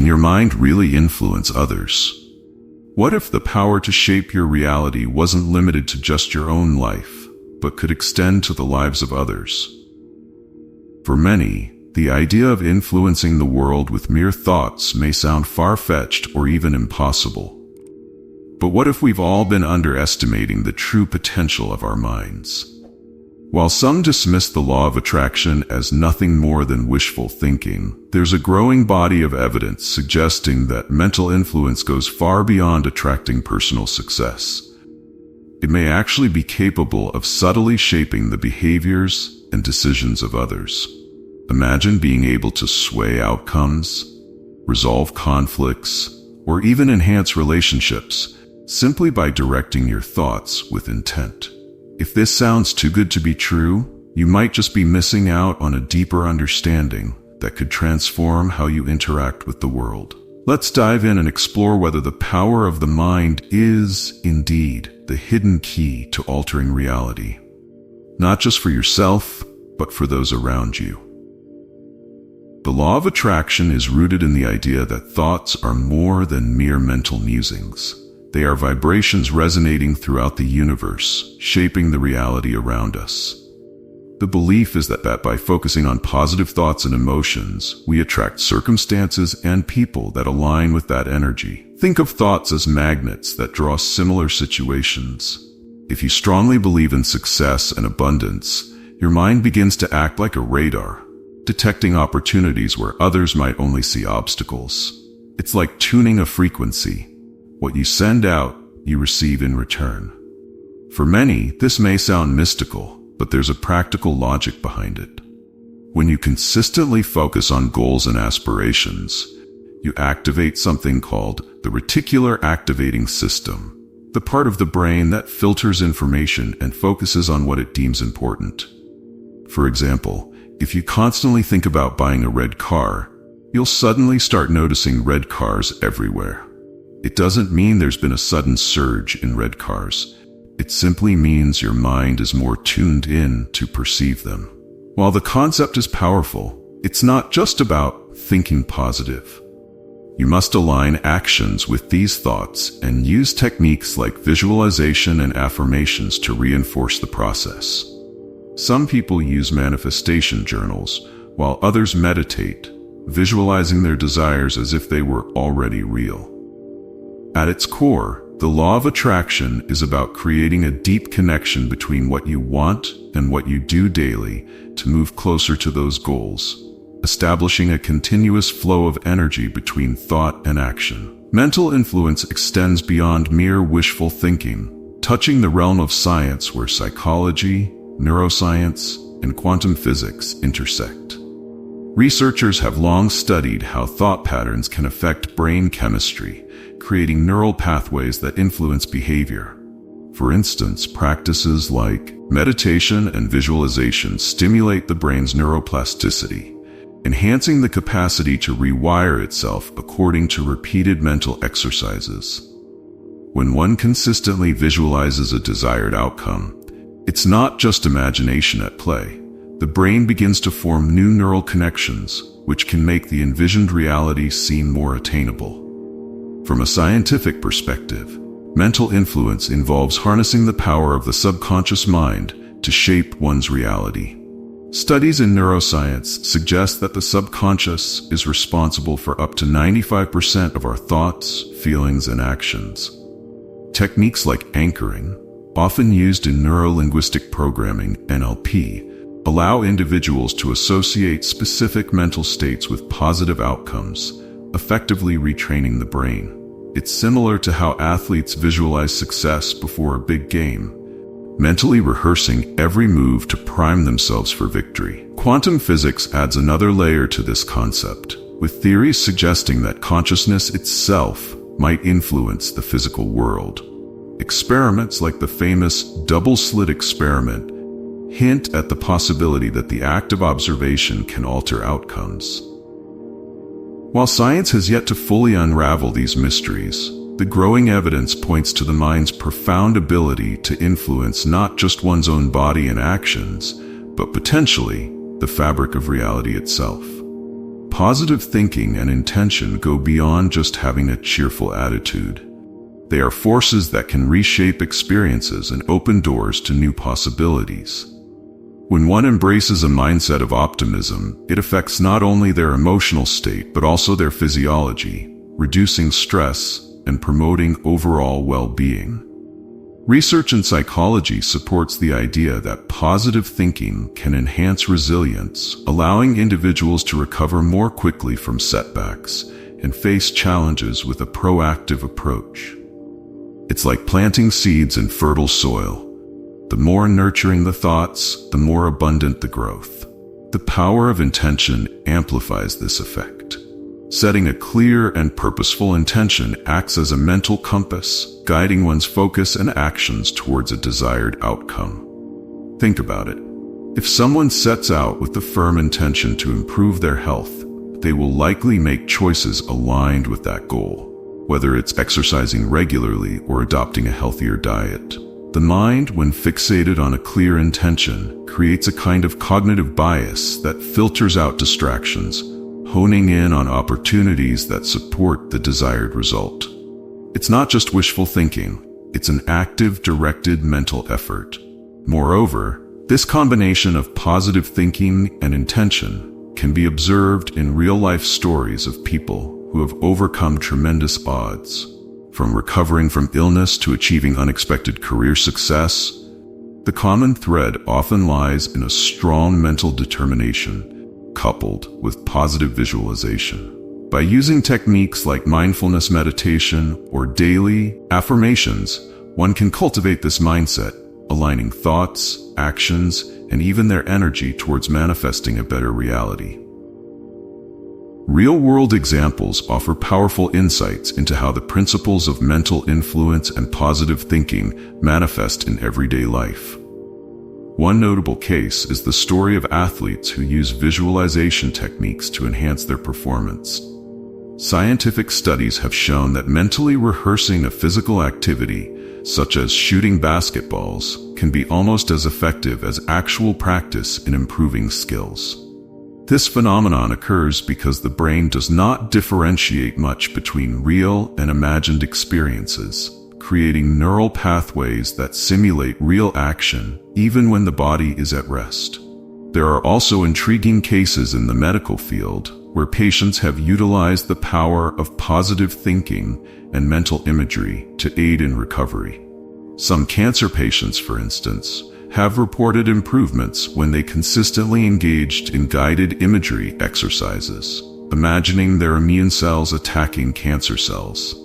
your mind really influence others? What if the power to shape your reality wasn't limited to just your own life, but could extend to the lives of others? For many, the idea of influencing the world with mere thoughts may sound far-fetched or even impossible. But what if we've all been underestimating the true potential of our minds? While some dismiss the law of attraction as nothing more than wishful thinking, there's a growing body of evidence suggesting that mental influence goes far beyond attracting personal success. It may actually be capable of subtly shaping the behaviors and decisions of others. Imagine being able to sway outcomes, resolve conflicts, or even enhance relationships simply by directing your thoughts with intent. If this sounds too good to be true, you might just be missing out on a deeper understanding that could transform how you interact with the world. Let's dive in and explore whether the power of the mind is, indeed, the hidden key to altering reality. Not just for yourself, but for those around you. The law of attraction is rooted in the idea that thoughts are more than mere mental musings. They are vibrations resonating throughout the universe, shaping the reality around us. The belief is that by focusing on positive thoughts and emotions, we attract circumstances and people that align with that energy. Think of thoughts as magnets that draw similar situations. If you strongly believe in success and abundance, your mind begins to act like a radar, detecting opportunities where others might only see obstacles. It's like tuning a frequency. What you send out, you receive in return. For many, this may sound mystical, but there's a practical logic behind it. When you consistently focus on goals and aspirations, you activate something called the reticular activating system, the part of the brain that filters information and focuses on what it deems important. For example, if you constantly think about buying a red car, you'll suddenly start noticing red cars everywhere. It doesn't mean there's been a sudden surge in red cars. It simply means your mind is more tuned in to perceive them. While the concept is powerful, it's not just about thinking positive. You must align actions with these thoughts and use techniques like visualization and affirmations to reinforce the process. Some people use manifestation journals, while others meditate, visualizing their desires as if they were already real. At its core, the law of attraction is about creating a deep connection between what you want and what you do daily to move closer to those goals, establishing a continuous flow of energy between thought and action. Mental influence extends beyond mere wishful thinking, touching the realm of science where psychology, neuroscience, and quantum physics intersect. Researchers have long studied how thought patterns can affect brain chemistry, creating neural pathways that influence behavior. For instance, practices like meditation and visualization stimulate the brain's neuroplasticity, enhancing the capacity to rewire itself according to repeated mental exercises. When one consistently visualizes a desired outcome, it's not just imagination at play. The brain begins to form new neural connections, which can make the envisioned reality seem more attainable. From a scientific perspective, mental influence involves harnessing the power of the subconscious mind to shape one's reality. Studies in neuroscience suggest that the subconscious is responsible for up to 95% of our thoughts, feelings, and actions. Techniques like anchoring, often used in neuro-linguistic programming (NLP), allow individuals to associate specific mental states with positive outcomes, effectively retraining the brain. It's similar to how athletes visualize success before a big game, mentally rehearsing every move to prime themselves for victory. Quantum physics adds another layer to this concept, with theories suggesting that consciousness itself might influence the physical world. Experiments like the famous double-slit experiment hint at the possibility that the act of observation can alter outcomes. While science has yet to fully unravel these mysteries, the growing evidence points to the mind's profound ability to influence not just one's own body and actions, but potentially the fabric of reality itself. Positive thinking and intention go beyond just having a cheerful attitude. They are forces that can reshape experiences and open doors to new possibilities. When one embraces a mindset of optimism, it affects not only their emotional state but also their physiology, reducing stress and promoting overall well-being. Research in psychology supports the idea that positive thinking can enhance resilience, allowing individuals to recover more quickly from setbacks and face challenges with a proactive approach. It's like planting seeds in fertile soil. The more nurturing the thoughts, the more abundant the growth. The power of intention amplifies this effect. Setting a clear and purposeful intention acts as a mental compass, guiding one's focus and actions towards a desired outcome. Think about it. If someone sets out with the firm intention to improve their health, they will likely make choices aligned with that goal, whether it's exercising regularly or adopting a healthier diet. The mind, when fixated on a clear intention, creates a kind of cognitive bias that filters out distractions, honing in on opportunities that support the desired result. It's not just wishful thinking, it's an active, directed mental effort. Moreover, this combination of positive thinking and intention can be observed in real-life stories of people who have overcome tremendous odds. From recovering from illness to achieving unexpected career success, the common thread often lies in a strong mental determination coupled with positive visualization. By using techniques like mindfulness meditation or daily affirmations, one can cultivate this mindset, aligning thoughts, actions, and even their energy towards manifesting a better reality. Real-world examples offer powerful insights into how the principles of mental influence and positive thinking manifest in everyday life. One notable case is the story of athletes who use visualization techniques to enhance their performance. Scientific studies have shown that mentally rehearsing a physical activity, such as shooting basketballs, can be almost as effective as actual practice in improving skills. This phenomenon occurs because the brain does not differentiate much between real and imagined experiences, creating neural pathways that simulate real action even when the body is at rest. There are also intriguing cases in the medical field where patients have utilized the power of positive thinking and mental imagery to aid in recovery. Some cancer patients, for instance, have reported improvements when they consistently engaged in guided imagery exercises, imagining their immune cells attacking cancer cells.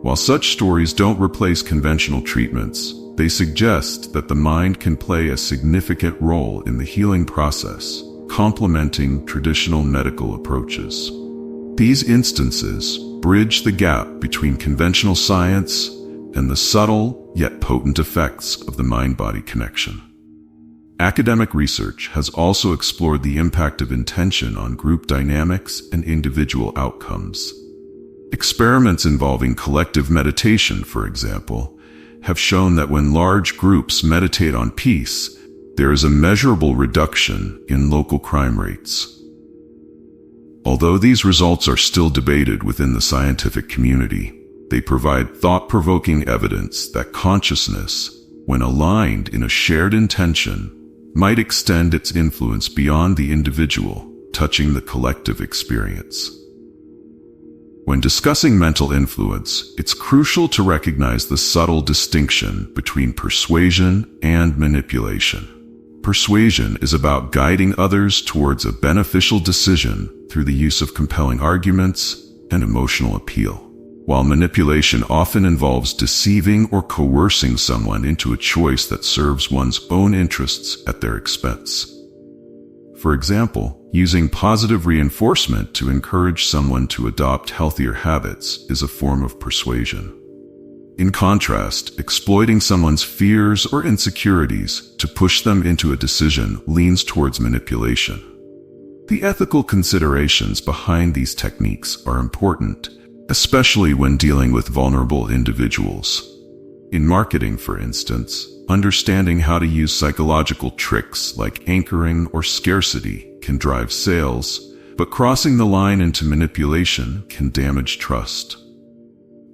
While such stories don't replace conventional treatments, they suggest that the mind can play a significant role in the healing process, complementing traditional medical approaches. These instances bridge the gap between conventional science and the subtle yet potent effects of the mind-body connection. Academic research has also explored the impact of intention on group dynamics and individual outcomes. Experiments involving collective meditation, for example, have shown that when large groups meditate on peace, there is a measurable reduction in local crime rates. Although these results are still debated within the scientific community, they provide thought-provoking evidence that consciousness, when aligned in a shared intention, might extend its influence beyond the individual, touching the collective experience. When discussing mental influence, it's crucial to recognize the subtle distinction between persuasion and manipulation. Persuasion is about guiding others towards a beneficial decision through the use of compelling arguments and emotional appeal, while manipulation often involves deceiving or coercing someone into a choice that serves one's own interests at their expense. For example, using positive reinforcement to encourage someone to adopt healthier habits is a form of persuasion. In contrast, exploiting someone's fears or insecurities to push them into a decision leans towards manipulation. The ethical considerations behind these techniques are important, especially when dealing with vulnerable individuals. In marketing, for instance, understanding how to use psychological tricks like anchoring or scarcity can drive sales, but crossing the line into manipulation can damage trust.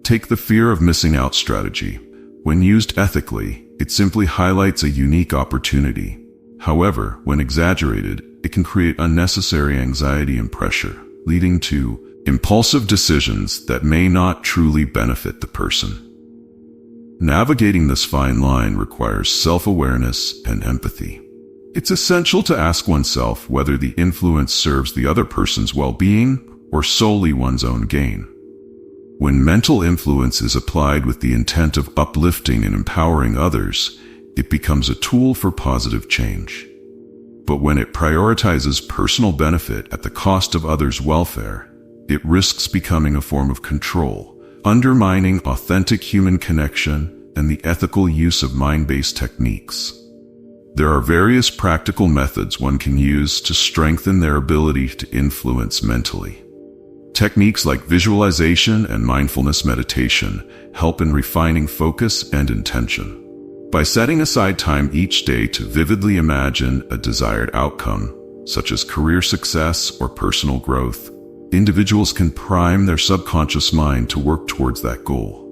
Take the fear of missing out strategy. When used ethically, it simply highlights a unique opportunity. However, when exaggerated, it can create unnecessary anxiety and pressure, leading to impulsive decisions that may not truly benefit the person. Navigating this fine line requires self-awareness and empathy. It's essential to ask oneself whether the influence serves the other person's well-being or solely one's own gain. When mental influence is applied with the intent of uplifting and empowering others, it becomes a tool for positive change. But when it prioritizes personal benefit at the cost of others' welfare, it risks becoming a form of control, undermining authentic human connection and the ethical use of mind-based techniques. There are various practical methods one can use to strengthen their ability to influence mentally. Techniques like visualization and mindfulness meditation help in refining focus and intention. By setting aside time each day to vividly imagine a desired outcome, such as career success or personal growth, individuals can prime their subconscious mind to work towards that goal.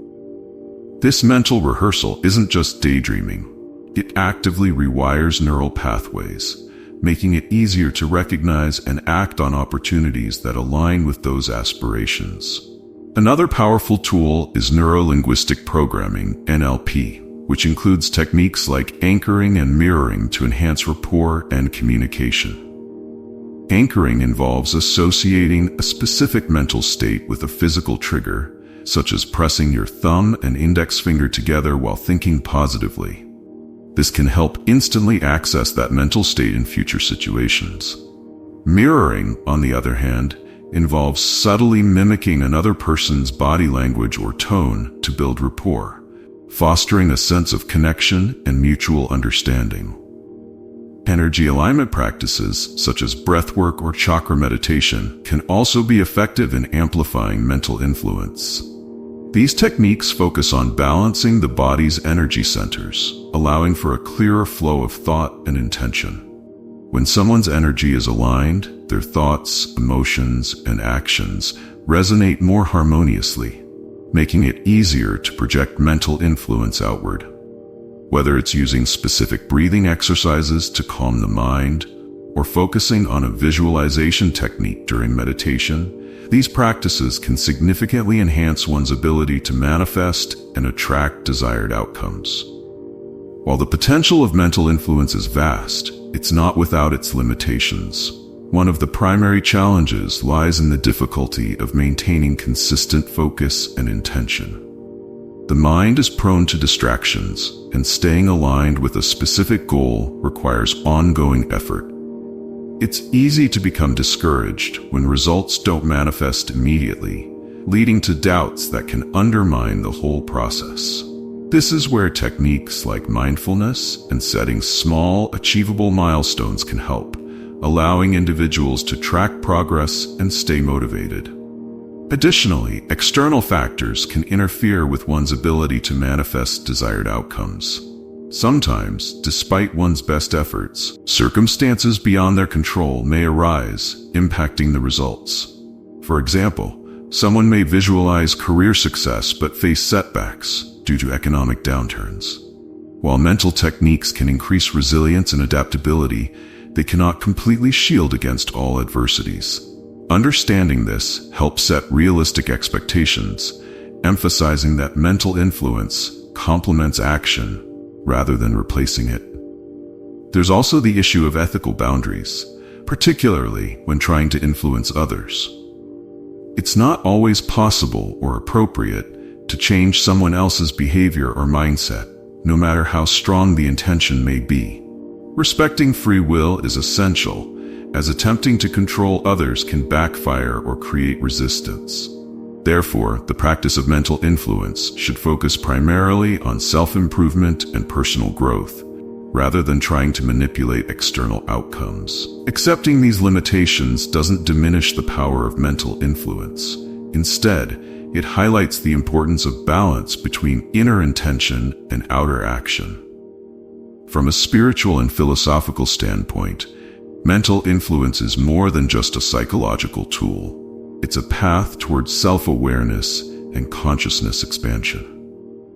This mental rehearsal isn't just daydreaming. It actively rewires neural pathways, making it easier to recognize and act on opportunities that align with those aspirations. Another powerful tool is neuro-linguistic programming, NLP, which includes techniques like anchoring and mirroring to enhance rapport and communication. Anchoring involves associating a specific mental state with a physical trigger, such as pressing your thumb and index finger together while thinking positively. This can help instantly access that mental state in future situations. Mirroring, on the other hand, involves subtly mimicking another person's body language or tone to build rapport, fostering a sense of connection and mutual understanding. Energy alignment practices, such as breathwork or chakra meditation, can also be effective in amplifying mental influence. These techniques focus on balancing the body's energy centers, allowing for a clearer flow of thought and intention. When someone's energy is aligned, their thoughts, emotions, and actions resonate more harmoniously, making it easier to project mental influence outward. Whether it's using specific breathing exercises to calm the mind, or focusing on a visualization technique during meditation, these practices can significantly enhance one's ability to manifest and attract desired outcomes. While the potential of mental influence is vast, it's not without its limitations. One of the primary challenges lies in the difficulty of maintaining consistent focus and intention. The mind is prone to distractions, and staying aligned with a specific goal requires ongoing effort. It's easy to become discouraged when results don't manifest immediately, leading to doubts that can undermine the whole process. This is where techniques like mindfulness and setting small, achievable milestones can help, allowing individuals to track progress and stay motivated. Additionally, external factors can interfere with one's ability to manifest desired outcomes. Sometimes, despite one's best efforts, circumstances beyond their control may arise, impacting the results. For example, someone may visualize career success but face setbacks due to economic downturns. While mental techniques can increase resilience and adaptability, they cannot completely shield against all adversities. Understanding this helps set realistic expectations, emphasizing that mental influence complements action rather than replacing it. There's also the issue of ethical boundaries, particularly when trying to influence others. It's not always possible or appropriate to change someone else's behavior or mindset, no matter how strong the intention may be. Respecting free will is essential, as attempting to control others can backfire or create resistance. Therefore, the practice of mental influence should focus primarily on self-improvement and personal growth, rather than trying to manipulate external outcomes. Accepting these limitations doesn't diminish the power of mental influence. Instead, it highlights the importance of balance between inner intention and outer action. From a spiritual and philosophical standpoint, Mental influence is more than just a psychological tool. It's a path towards self-awareness and consciousness expansion.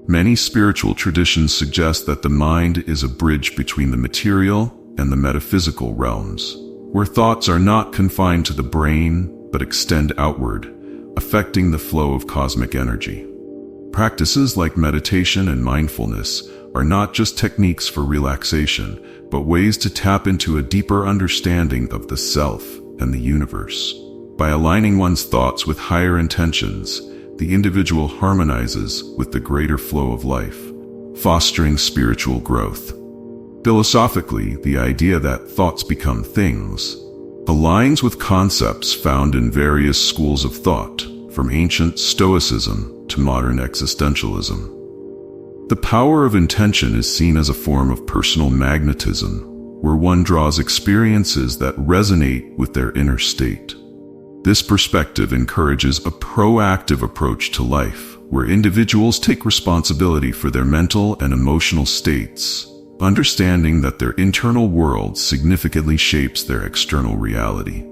Many spiritual traditions suggest that the mind is a bridge between the material and the metaphysical realms, where thoughts are not confined to the brain but extend outward, affecting the flow of cosmic energy. Practices like meditation and mindfulness are not just techniques for relaxation, but ways to tap into a deeper understanding of the self and the universe. By aligning one's thoughts with higher intentions, the individual harmonizes with the greater flow of life, fostering spiritual growth. Philosophically, the idea that thoughts become things aligns with concepts found in various schools of thought, from ancient Stoicism to modern existentialism. The power of intention is seen as a form of personal magnetism, where one draws experiences that resonate with their inner state. This perspective encourages a proactive approach to life, where individuals take responsibility for their mental and emotional states, understanding that their internal world significantly shapes their external reality.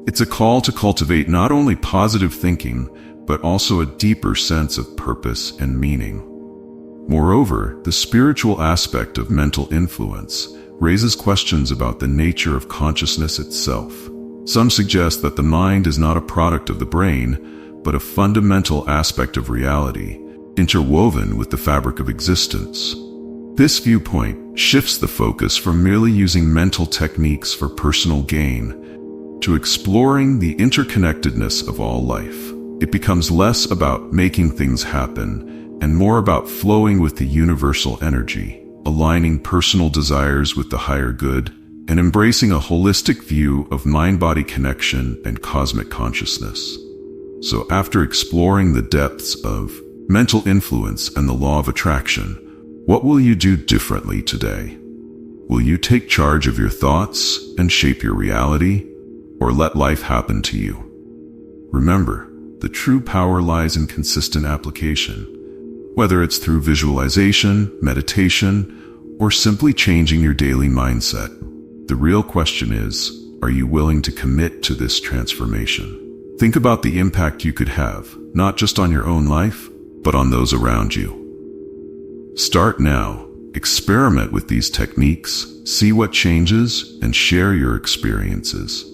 It's a call to cultivate not only positive thinking, but also a deeper sense of purpose and meaning. Moreover, the spiritual aspect of mental influence raises questions about the nature of consciousness itself. Some suggest that the mind is not a product of the brain, but a fundamental aspect of reality, interwoven with the fabric of existence. This viewpoint shifts the focus from merely using mental techniques for personal gain to exploring the interconnectedness of all life. It becomes less about making things happen and more about flowing with the universal energy, aligning personal desires with the higher good, and embracing a holistic view of mind-body connection and cosmic consciousness. So after exploring the depths of mental influence and the law of attraction, what will you do differently today? Will you take charge of your thoughts and shape your reality, or let life happen to you? Remember, the true power lies in consistent application. Whether it's through visualization, meditation, or simply changing your daily mindset, the real question is, are you willing to commit to this transformation? Think about the impact you could have, not just on your own life, but on those around you. Start now. Experiment with these techniques, see what changes, and share your experiences.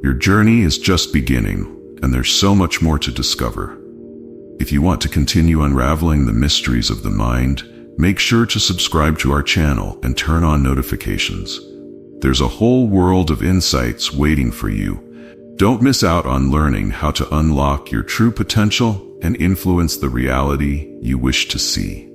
Your journey is just beginning, and there's so much more to discover. If you want to continue unraveling the mysteries of the mind, make sure to subscribe to our channel and turn on notifications. There's a whole world of insights waiting for you. Don't miss out on learning how to unlock your true potential and influence the reality you wish to see.